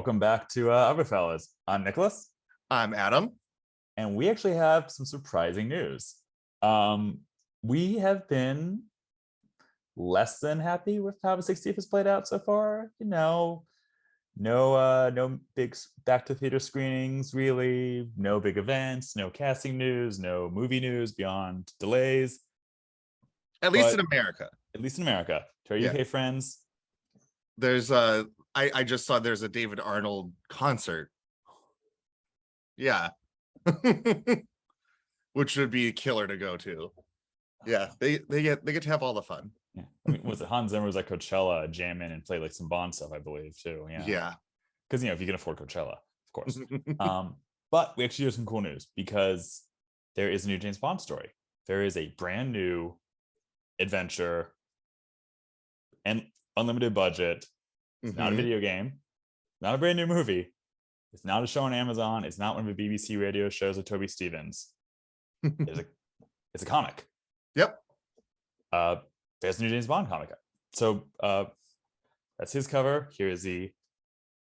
welcome back to Other Fellas. I'm Nicholas, I'm Adam. and we actually have some surprising news. We have been less than happy with how the 60th has played out so far. No big back to theater screenings, really. No big events, no casting news, no movie news beyond delays. At least in America. At least in America. To our UK friends, there's I just saw there's a David Arnold concert. Yeah. Which would be a killer to go to. Yeah, they get to have all the fun. Yeah. I mean, was it Hans Zimmer was at Coachella jamming and played like some Bond stuff, I believe, too. Yeah. Because if you can afford Coachella, of course. But we actually have some cool news because there is a new James Bond story. There is a brand new adventure and unlimited budget. It's not a video game, not a brand new movie. It's not a show on Amazon. It's not one of the BBC radio shows with Toby Stevens. It's a comic. Yep. There's a new James Bond comic. So that's his cover. Here is the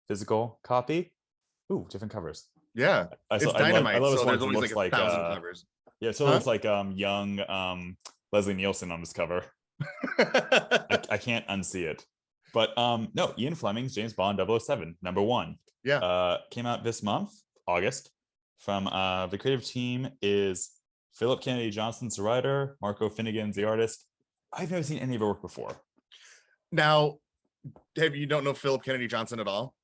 physical copy. Ooh, different covers. Yeah. It's Dynamite. I love so this there's always like 1,000 covers. Yeah, so it looks like young Leslie Nielsen on this cover. I can't unsee it. But no, Ian Fleming's James Bond 007, #1. Yeah. Came out this month, August. From the creative team is Phillip Kennedy Johnson's the writer, Marco Finnegan's the artist. I've never seen any of her work before. Now, you don't know Phillip Kennedy Johnson at all?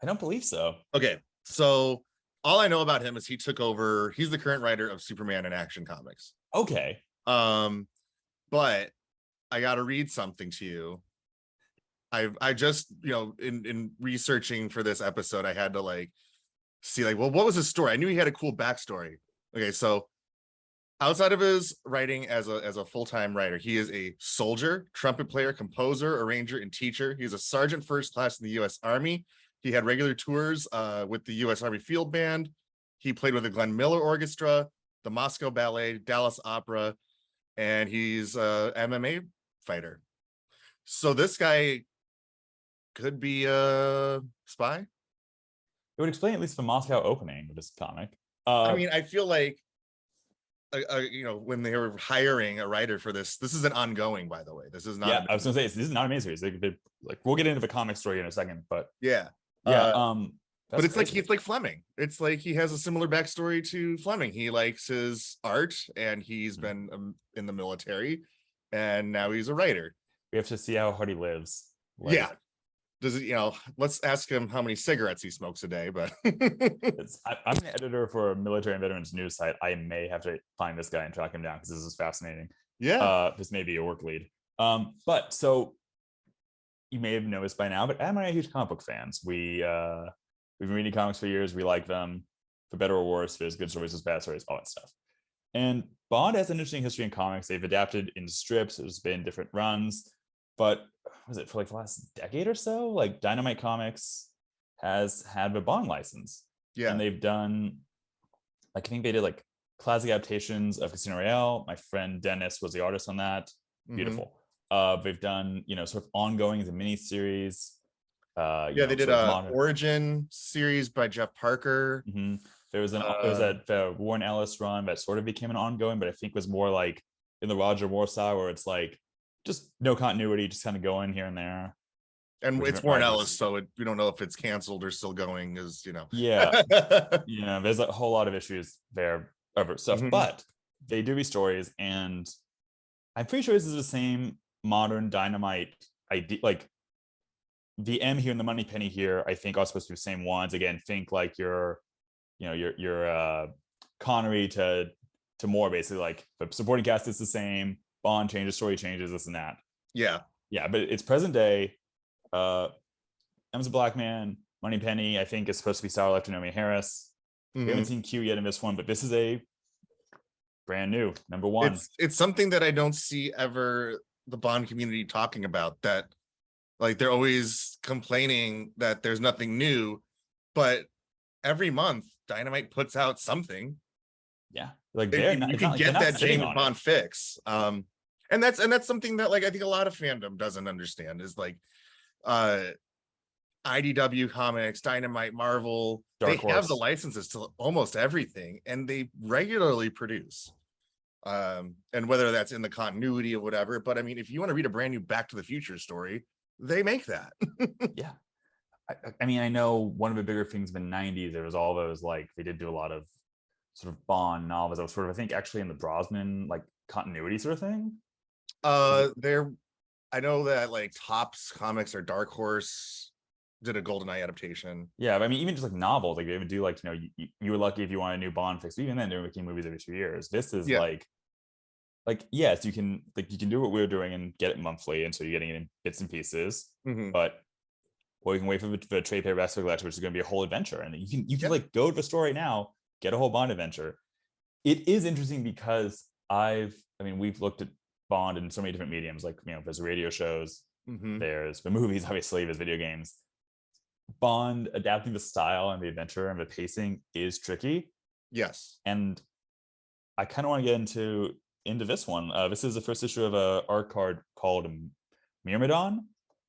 I don't believe so. Okay, so all I know about him is he took over. He's the current writer of Superman and Action Comics. Okay. But I got to read something to you. I just, in researching for this episode, I had to see what was his story? I knew he had a cool backstory. Okay, so outside of his writing as a full-time writer, he is a soldier, trumpet player, composer, arranger, and teacher. He's a sergeant first class in the U.S. Army. He had regular tours with the U.S. Army Field Band. He played with the Glenn Miller Orchestra, the Moscow Ballet, Dallas Opera, and he's a MMA fighter. So this guy could be a spy. It would explain at least the Moscow opening of this comic. I mean, I feel like when they were hiring a writer for this is an ongoing, by the way. This is not. Yeah, I was gonna say this is not a miniseries. We'll get into the comic story in a second, but yeah. But it's crazy. He's like Fleming. It's like he has a similar backstory to Fleming. He likes his art, and he's been in the military, and now he's a writer. We have to see how hard he lives. Yeah. Does it? Let's ask him how many cigarettes he smokes a day. But I'm an editor for a military and veterans news site. I may have to find this guy and track him down because this is fascinating. Yeah. This may be a work lead. But so you may have noticed by now, but Adam and I are huge comic book fans. We've been reading comics for years. We like them, for better or worse. There's good stories, there's bad stories, all that stuff. And Bond has an interesting history in comics. They've adapted into strips. There's been different runs. But was it for the last decade or so? Dynamite Comics has had the Bond license. Yeah. And they've done, I think they did classic adaptations of Casino Royale. My friend Dennis was the artist on that. Beautiful. They've done, sort of ongoing as a mini series. They did a origin series by Jeff Parker. There was that Warren Ellis run that sort of became an ongoing, but I think was more in the Roger Moore style, where it's just no continuity, just kind of going here and there. And it's Warren Ellis, so we don't know if it's canceled or still going. Yeah, there's a whole lot of issues there over stuff, but they do these stories, and I'm pretty sure this is the same modern Dynamite idea. The M here and the Money Penny here, I think, are supposed to be the same ones. Again, think your Connery to Moore, basically. The supporting cast is the same. Bond changes, story changes, this and that. Yeah, but it's present day. M's a black man. Money Penny, I think, is supposed to be Sarah Oliveras, Naomi Harris. We haven't seen Q yet in this one, but this is a brand new #1. It's something that I don't see ever the Bond community talking about. That they're always complaining that there's nothing new, but every month Dynamite puts out something. Yeah, you can get that James Bond fix. And that's something that I think a lot of fandom doesn't understand is IDW Comics, Dynamite, Marvel, Dark Horse. Have the licenses to almost everything, and they regularly produce. And whether that's in the continuity or whatever, but I mean, if you want to read a brand new Back to the Future story, they make that. Yeah. I mean, I know one of the bigger things in the 90s, there was all those, like, they did do a lot of sort of Bond novels that was sort of, I think, actually in the Brosnan, like, continuity sort of thing. I know that, like, Topps Comics or Dark Horse did a GoldenEye adaptation. Yeah, but I mean, even just like novels, like they would do, like, you were lucky if you want a new Bond fix. Even then, they were making movies every 2 years. This is like yes, you can do what we're doing and get it monthly, and so you're getting it in bits and pieces. But you can wait for the trade paperback collection, which is going to be a whole adventure, and you can like go to the store right now, get a whole Bond adventure. It is interesting because we've looked at Bond in so many different mediums, like, there's radio shows, there's the movies, obviously, there's video games. Bond adapting the style and the adventure and the pacing is tricky. Yes. And I kind of want to get into this one. This is the first issue of a art card called Myrmidon.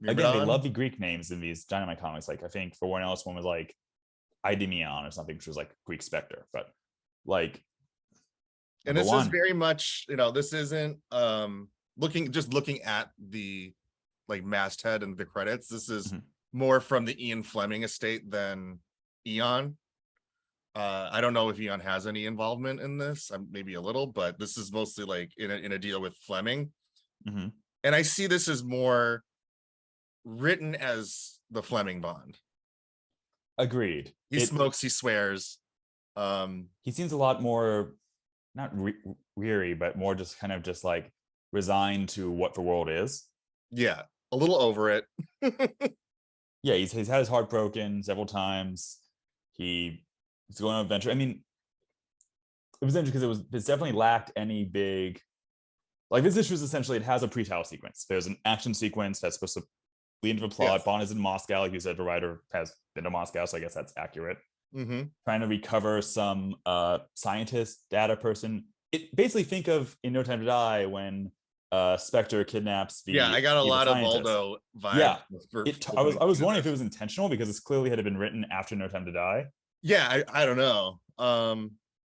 Again, they love the Greek names in these Dynamite comics. Like, I think for one else, one was like Idameon or something, which was like Greek specter. But like, and this is very much, this isn't looking at the like masthead and the credits. This is more from the Ian Fleming estate than Eon. I don't know if Eon has any involvement in this, maybe a little, but this is mostly like in a deal with Fleming. And I see this as more written as the Fleming Bond. Agreed. He smokes, he swears. He seems a lot more not weary, but more just kind of just like resigned to what the world is. Yeah, a little over it. Yeah, he's had his heart broken several times. He's going on an adventure. I mean, it was interesting because it definitely lacked any big, like, this issue is essentially, it has a pre-title sequence. There's an action sequence that's supposed to lead into the plot. Yes. Bond is in Moscow, like you said. The writer has been to Moscow, so I guess that's accurate. Trying to recover some scientist data person. It basically, think of in No Time to Die when Spectre kidnaps the I got a lot scientist. Of Waldo vibe. Yeah, I was wondering if it was intentional because it's clearly had been written after No Time to Die. Yeah, I don't know,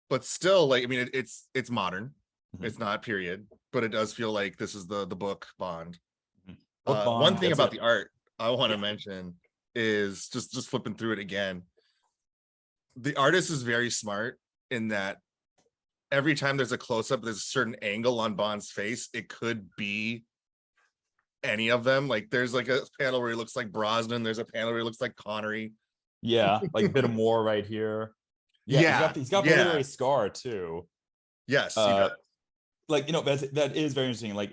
but still, like, I mean, it's modern. It's not period, but it does feel like this is the book Bond. Bond, one thing about the art I want to mention is just flipping through it again. The artist is very smart in that every time there's a close-up, there's a certain angle on Bond's face. It could be any of them. Like, there's like a panel where he looks like Brosnan. There's a panel where he looks like Connery. Yeah, like a bit of Moore right here. Yeah, he's got the literary scar too. Yes, like, that is very interesting. Like,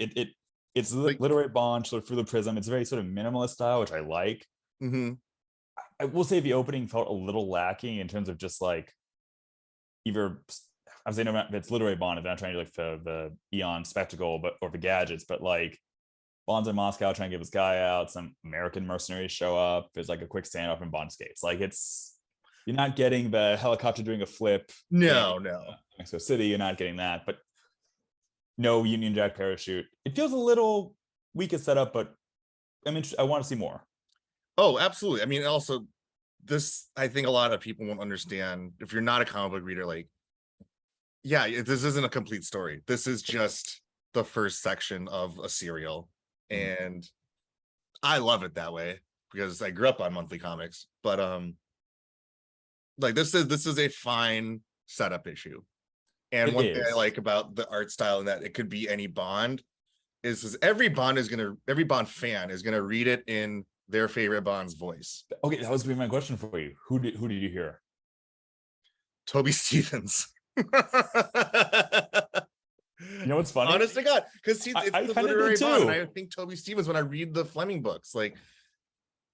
it's like, literary Bond sort of through the prism. It's a very sort of minimalist style, which I like. I will say the opening felt a little lacking in terms of just like either, I'm saying it's literary Bond, if I'm not trying to do like the Eon spectacle, or the gadgets, but like Bond's in Moscow trying to get this guy out. Some American mercenaries show up. There's like a quick standoff and Bond escapes. Like, you're not getting the helicopter doing a flip. No. Mexico City, you're not getting that, but no Union Jack parachute. It feels a little weak at setup, but I want to see more. Oh, absolutely. I mean, also, this, I think a lot of people won't understand if you're not a comic book reader. Like, this isn't a complete story. This is just the first section of a serial, and I love it that way because I grew up on monthly comics. But like, this is a fine setup issue, and one thing I like about the art style and that it could be any Bond is every Bond fan is gonna read it in their favorite Bond's voice. Okay, that was gonna be my question for you. Who did you hear? Toby Stevens. You know what's funny? Honest to God, because it's the literary Bond, and I think Toby Stevens when I read the Fleming books. Like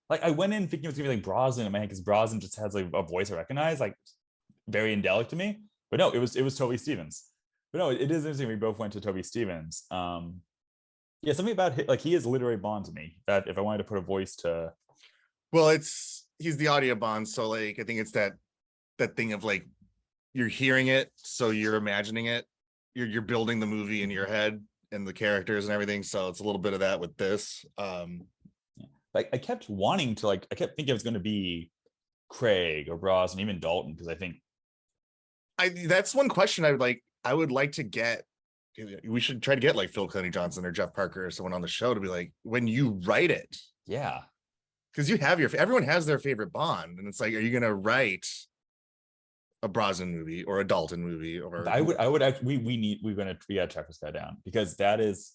I went in thinking it was gonna be like Brosnan in my head because Brosnan just has like a voice I recognize, like very angelic to me. But no, it was Toby Stevens. But no, it is interesting. We both went to Toby Stevens. Yeah, something about like he is literary Bond to me. That if I wanted to put a voice to, well, he's the audio Bond, so like I think it's that thing of like you're hearing it, so you're imagining it, you're building the movie in your head and the characters and everything. So it's a little bit of that with this. But like I kept wanting to I kept thinking it was going to be Craig or Bros and even Dalton, because I think that's one question I would like to get. We should try to get like Phil Kennedy Johnson or Jeff Parker or someone on the show to be like, when you write it, yeah, because you have everyone has their favorite Bond, and it's like, are you gonna write a Brosnan movie or a Dalton movie? Or I would actually, we gotta track this guy down, because there's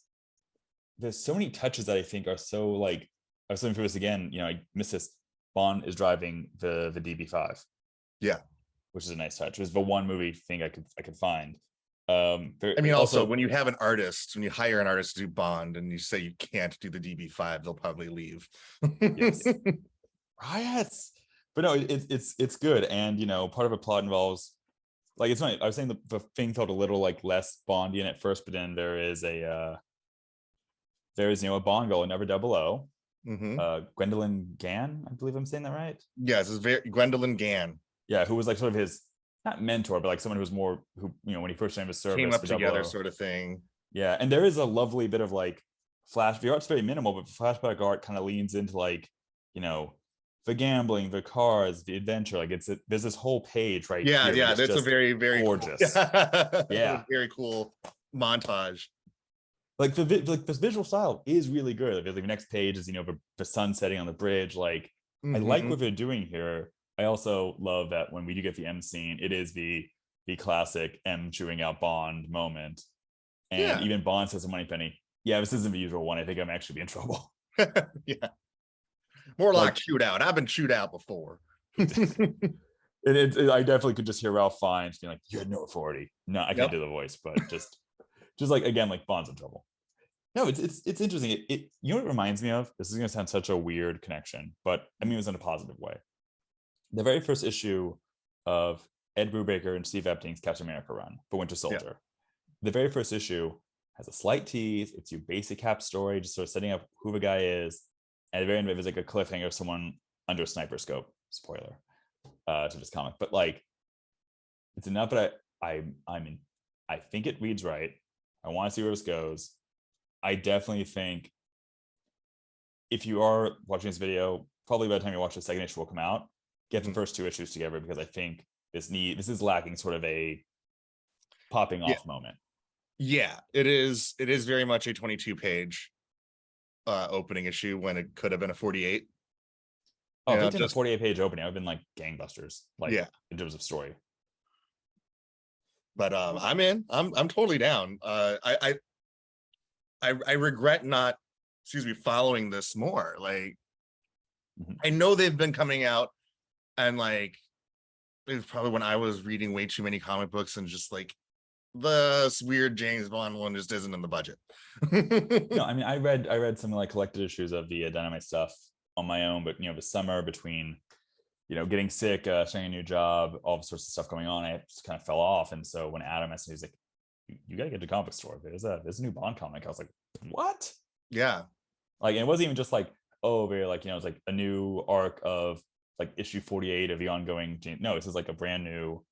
so many touches that I think are so like, I was looking for this again, I missed this. Bond is driving the DB5, yeah, which is a nice touch. It was the one movie thing I could find. I mean, also when you have an artist, when you hire an artist to do Bond and you say you can't do the DB5, they'll probably leave. Yes. Riots. But no, it's good. And part of a plot involves, like, it's funny, I was saying the thing felt a little like less Bondian at first, but then there is a Bond girl, never 00. Gwendolyn Gann, I believe I'm saying that right. Yes, it's very Gwendolyn Gann. Yeah, who was like sort of his, not mentor, but like someone who was more, who when he first joined his service, came up together, sort of thing. Yeah, and there is a lovely bit of like the art's very minimal, but flashback art kind of leans into like, the gambling, the cars, the adventure. Like there's this whole page right here. Yeah, that's a very, very gorgeous. Cool, yeah, very cool montage. Like this visual style is really good. Like the next page is the sun setting on the bridge. Like I like what they're doing here. I also love that when we do get the M scene, it is the classic M chewing out Bond moment. And even Bond says to Moneypenny, yeah, this isn't the usual one. I think I'm actually in trouble. Yeah. More like shoot out. I've been chewed out before. I definitely could just hear Ralph Fiennes being like, you had no authority. No, I can't do the voice, but just like, again, like Bond's in trouble. No, it's interesting. It what it reminds me of? This is going to sound such a weird connection, but I mean, it was in a positive way. The very first issue of Ed Brubaker and Steve Epstein's Captain America run for Winter Soldier. Yeah. The very first issue has a slight tease. It's your basic Cap story, just sort of setting up who the guy is. And at the very end of it, there's like a cliffhanger of someone under a sniper scope. Spoiler to this comic, but like, it's enough that I think it reads right. I want to see where this goes. I definitely think if you are watching this video, probably by the time you watch the second issue will come out, get the first two issues together, because I think this is lacking sort of a popping off moment. Yeah, it is very much a 22-page opening issue when it could have been a 48. Oh, if it's a 48-page opening, I've been like gangbusters, like in terms of story. But I'm in. I'm totally down. I regret not, following this more. Like, I know they've been coming out, and like, it was probably when I was reading way too many comic books, and just like, this weird James Bond one just isn't in the budget. No, I mean, I read some like collected issues of the Dynamite stuff on my own, but the summer between getting sick, starting a new job, all sorts of stuff going on, I just kind of fell off. And so when Adam asked me, he's like, you got to get to the comic store. There's a new Bond comic. I was like, what? Yeah. Like, it wasn't even just like, oh, very like, it's like a new arc of like issue 48 of the ongoing. No, this is like a brand new,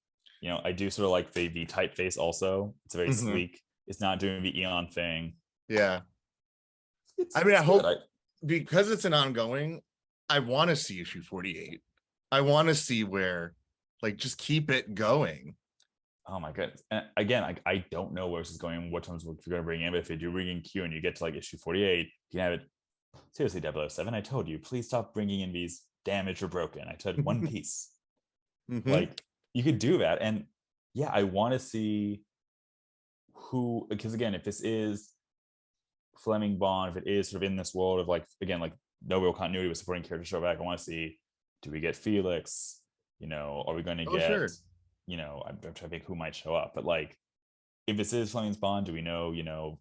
I do sort of like the typeface also. It's very sleek. It's not doing the Eon thing. Yeah. I hope, because it's an ongoing, I want to see issue 48. I want to see where, like, just keep it going. Oh my goodness. And again, I don't know where this is going, what times we're going to bring in, but if they do bring in Q and you get to like issue 48, you can have it. Seriously, 007, I told you, please stop bringing in these damaged or broken. I told one piece. Like, you could do that. And yeah, I want to see who, because again, if this is Fleming Bond, if it is sort of in this world of like, again, like no real continuity with supporting characters show back, I want to see, do we get Felix? Are we going to get, sure. I'm trying to think who might show up, but like, if this is Fleming's Bond, do we know,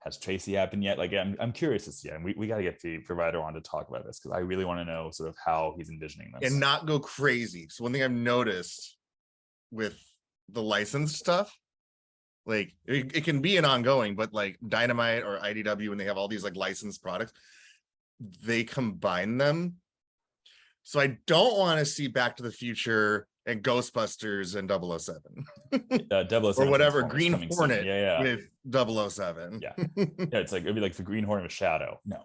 has Tracy happened yet? Like, I'm curious to see, and we got to get the writer on to talk about this, because I really want to know sort of how he's envisioning this. And not go crazy. So one thing I've noticed with the licensed stuff, like it can be an ongoing, but like Dynamite or IDW, when they have all these like licensed products, they combine them. So I don't want to see Back to the Future and Ghostbusters and 007. or whatever, Green Hornet yeah. with 007. Yeah, it's like it'd be like the Green Hornet with Shadow. No,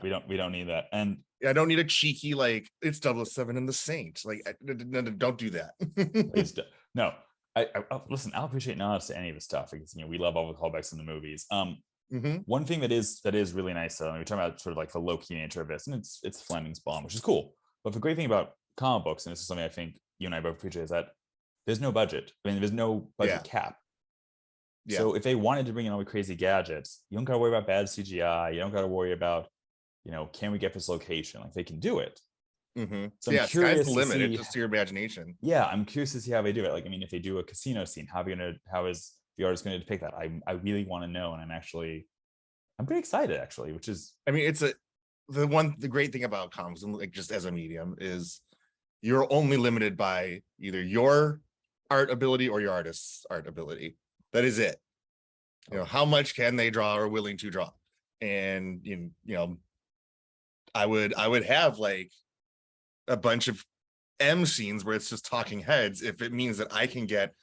we don't need that. And I don't need a cheeky like it's 007 and the Saint. Like, no, don't do that. No, I listen. I'll appreciate nods to any of the stuff because we love all the callbacks in the movies. One thing that is really nice though, and we're talking about sort of like the low key nature of this, and it's Fleming's Bond, which is cool. But the great thing about comic books, and this is something I think you and I both appreciate, is that there's no budget. I mean, there's no budget cap. Yeah. So if they wanted to bring in all the crazy gadgets, you don't got to worry about bad CGI. You don't got to worry about, can we get this location? Like they can do it. So I'm curious sky's the limit. It's just to your imagination. Yeah, I'm curious to see how they do it. Like, I mean, if they do a casino scene, how is the artist going to depict that? I really want to know, and I'm pretty excited actually. Which is, I mean, it's the great thing about comics, and like just as a medium, is you're only limited by either your art ability or your artist's art ability. That is it. How much can they draw or willing to draw? And I would have like a bunch of M scenes where it's just talking heads if it means that I can get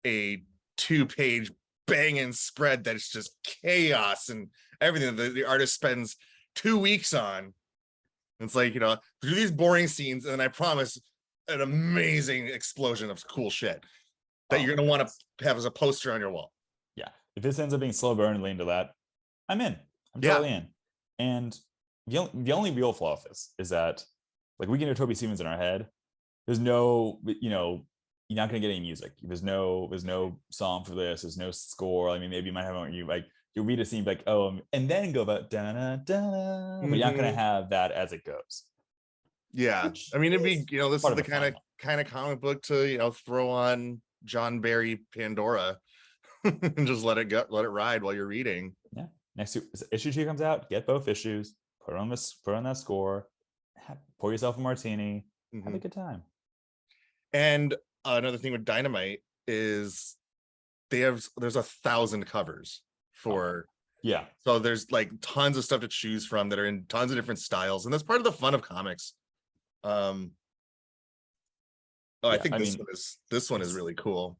a 2-page banging spread that's just chaos and everything that the artist spends 2 weeks on. It's like, do these boring scenes, and I promise an amazing explosion of cool shit that you're going to want to have as a poster on your wall. Yeah. If this ends up being slow burn and lean to that, I'm in. I'm totally in. And the only real flaw of this is that, like, we can hear Toby Stevens in our head. There's no, you're not going to get any music. There's no song for this. There's no score. I mean, maybe you might have one where you'll read a scene like, and then go about da-da-da, but you're not going to have that as it goes. Yeah. I mean, it'd be, this is the kind of comic book to, throw on John Barry Pandora and just let it ride while you're reading. Yeah. Next issue 2 comes out, get both issues, put on that score, pour yourself a martini, have a good time. And another thing with Dynamite is there's 1,000 covers for so there's like tons of stuff to choose from that are in tons of different styles, and that's part of the fun of comics. I think this one is really cool.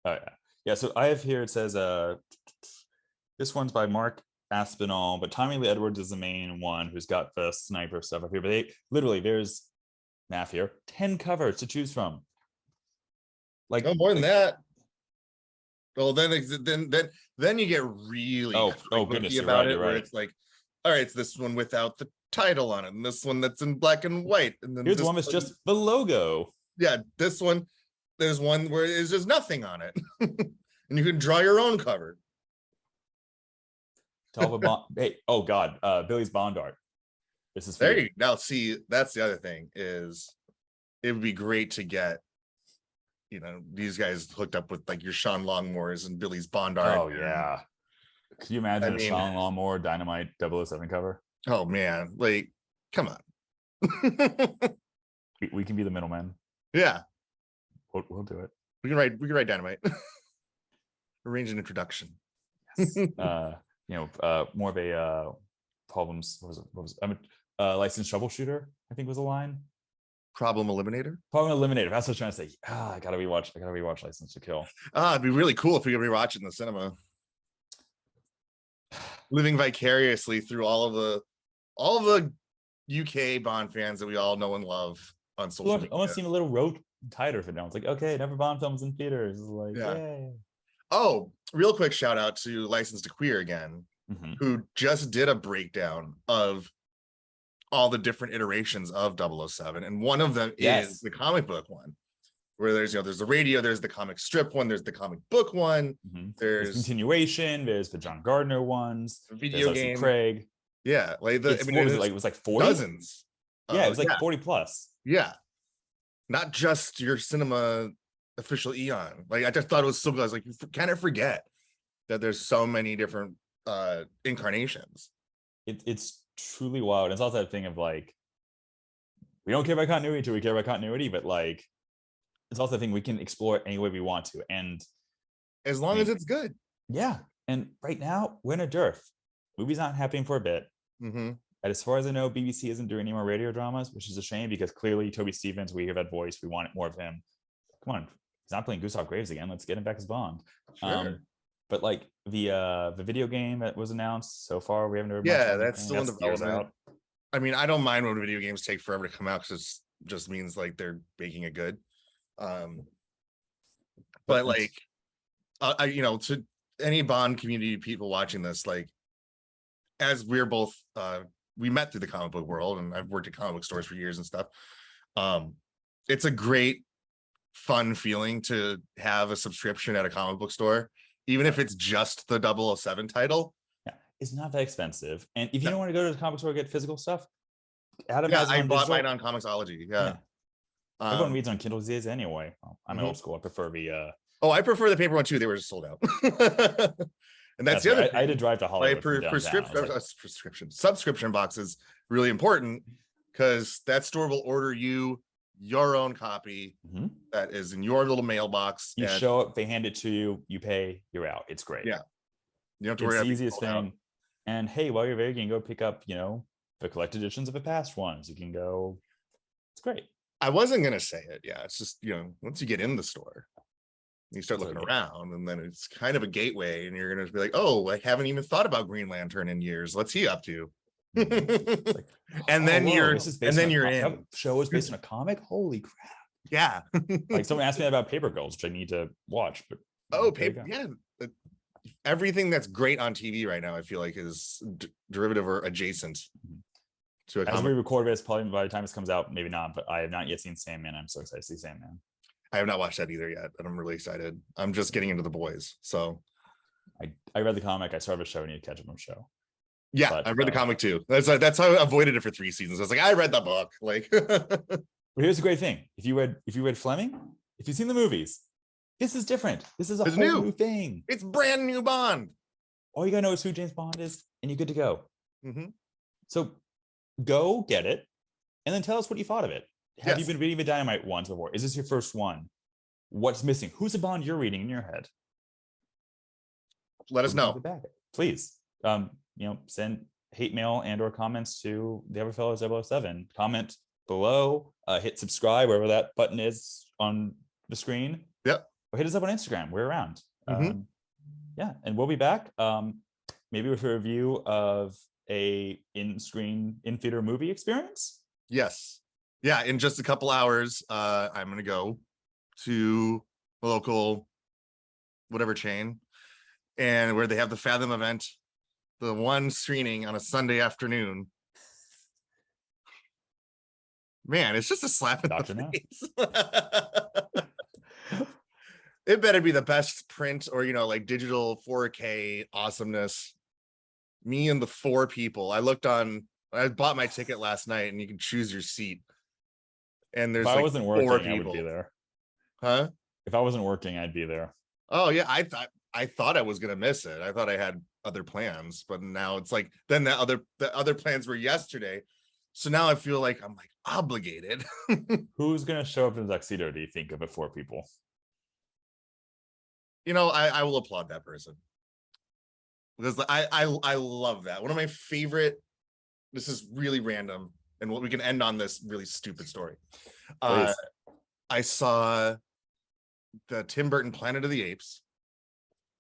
Oh yeah. So I have here, it says this one's by Mark Aspinall, but Tommy Lee Edwards is the main one who's got the sniper stuff up here. But there's math here, 10 covers to choose from. Like, no more than that. Well, then you get really goodness about it, where it's like, all right, it's this one without the title on it, and this one that's in black and white, and then here's one that's just the logo. Yeah, this one, there's one where there's just nothing on it, and you can draw your own cover. Hey, oh God, Billy's Bond art. This is there. You now see, that's the other thing is, it would be great to get, these guys hooked up with like your Sean Longmore's and Billy's Bond art. Oh yeah, could you imagine a Sean Longmore Dynamite 007 cover? Oh man, like, come on. we can be the middleman. Yeah, we'll do it. We can write Dynamite. Arrange an introduction. Yes. More of a problems. What was it? I'm a licensed troubleshooter, I think was the line. Problem eliminator. That's what I was trying to say. I gotta rewatch License to Kill. It'd be really cool if we could rewatch it in the cinema. Living vicariously through all of the UK Bond fans that we all know and love on social media. Almost seem a little rote tighter for now. It's like, okay, never Bond films in theaters. It's like, yay. Oh, real quick shout out to License to Queer again, who just did a breakdown of all the different iterations of 007, and one of them is the comic book one, where there's the radio, there's the comic strip one, there's the comic book one, there's continuation, there's the John Gardner ones, video game, Craig. Yeah, like it was like 40 dozens. Yeah, it was like 40 plus. Yeah, not just your cinema official Eon. Like, I just thought it was so good. I was like, you kind of forget that there's so many different incarnations. It's truly wild. It's also that thing of like, we don't care about continuity until we care about continuity, but like, it's also the thing we can explore it any way we want to, and as long as it's good. Yeah. And right now we're in a dearth. Movies not happening for a bit. And as far as I know, BBC isn't doing any more radio dramas, which is a shame because clearly Toby Stevens, we hear that voice, we want more of him. Come on, he's not playing Gustav Graves again. Let's get him back as Bond. Sure. But like the video game that was announced so far, we haven't heard much. Yeah, that's still in development. I mean, I don't mind when video games take forever to come out because it just means like they're making it good. But like, to any Bond community people watching this, like, as we're both, we met through the comic book world, and I've worked at comic book stores for years and stuff. It's a great, fun feeling to have a subscription at a comic book store, even if it's just the 007 title. Yeah, it's not that expensive. And if you don't want to go to the comic store and get physical stuff, Adam has I bought mine on Comixology. Yeah. Everyone reads on Kindle these days anyway. I'm old school. I prefer the I prefer the paper one too. They were just sold out. And that's the other thing. I had to drive to Hollywood. Subscription box is really important because that store will order you your own copy that is in your little mailbox. You show up, they hand it to you, you pay, you're out. It's great. Yeah. You don't have to worry about the easiest thing. Out. And hey, while you're there, you can go pick up, the collected editions of the past ones. You can go. It's great. I wasn't gonna say it. Yeah, it's just once you get in the store, you start looking around, and then it's kind of a gateway, and you're gonna be like, oh, I haven't even thought about Green Lantern in years. What's he up to? Like, and then you're in. Show is based on a comic. Holy crap! Yeah. Like someone asked me about Paper Girls, which I need to watch. But everything that's great on TV right now, I feel like, is derivative or adjacent to a comic. As we record this, probably by the time this comes out, maybe not. But I have not yet seen Sandman. I'm so excited to see Sandman. I have not watched that either yet, and I'm really excited. I'm just getting into The Boys, so I read the comic. I started a show. I need to catch up on the show. Yeah, I read the comic too. That's how I avoided it for 3 seasons. I was like, I read the book. Like, but here's the great thing: if you read Fleming, if you've seen the movies, this is different. This is a whole new thing. It's brand new Bond. All you gotta know is who James Bond is, and you're good to go. So go get it, and then tell us what you thought of it. Have you been reading the Dynamite ones before? Is this your first one? What's missing? Who's the Bond you're reading in your head? Let us know, please. Send hate mail and or comments to the Other Fellows 007. Comment below, hit subscribe wherever that button is on the screen. Yep. Or hit us up on Instagram. We're around. And we'll be back. Maybe with a review of a in-theater movie experience. Yes. Yeah, in just a couple hours, I'm gonna go to a local whatever chain, and where they have the Fathom event, the one screening on a Sunday afternoon. Man, it's just a slap in the face. It better be the best print or like digital 4K awesomeness. Me and the 4 people. I bought my ticket last night, and you can choose your seat. And there's if I wasn't working, 4 people. I would be there. Huh? If I wasn't working, I'd be there. Oh yeah, I thought I was gonna miss it. I thought I had other plans, but now it's like then the other plans were yesterday. So now I feel like I'm like obligated. Who's gonna show up in the tuxedo, do you think, of the 4 people? I will applaud that person. Because I love that. One of my favorite, this is really random, and we can end on this really stupid story. I saw the Tim Burton Planet of the Apes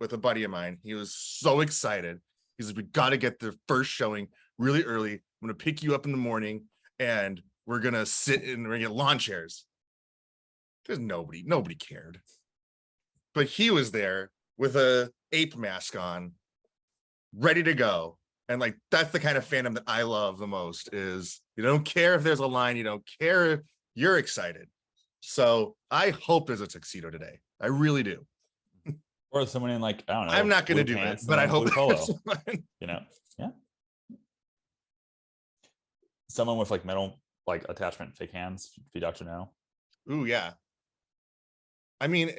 with a buddy of mine. He was so excited. He's like, we got to get the first showing really early. I'm going to pick you up in the morning, and we're going to sit and we're going to get lawn chairs. There's nobody cared. But he was there with a ape mask on, ready to go. And like, that's the kind of fandom that I love the most, is you don't care if there's a line, you don't care if you're excited. So I hope there's a tuxedo today. I really do. Or someone in, like, I don't know. I'm not going to do it, but I hope there's one. Yeah. Someone with like metal, like attachment, fake hands, if you Dr. No. Ooh, yeah. I mean,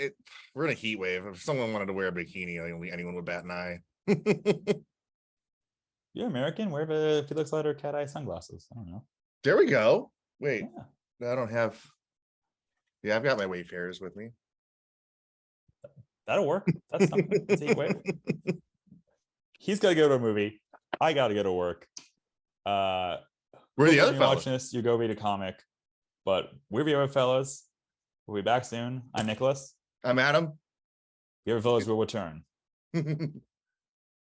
we're in a heat wave. If someone wanted to wear a bikini, I don't think anyone would bat an eye. You're American. Wear the Felix Leiter cat eye sunglasses. I don't know. There we go. Wait, I don't have. Yeah, I've got my Wayfarers with me. That'll work. That's something. That's a heat wave. He's got to go to a movie. I got to go to work. We're the other fellas. Watching this, you go read a comic. But we're the other fellas. We'll be back soon. I'm Nicholas. I'm Adam. Writer Phillips will return.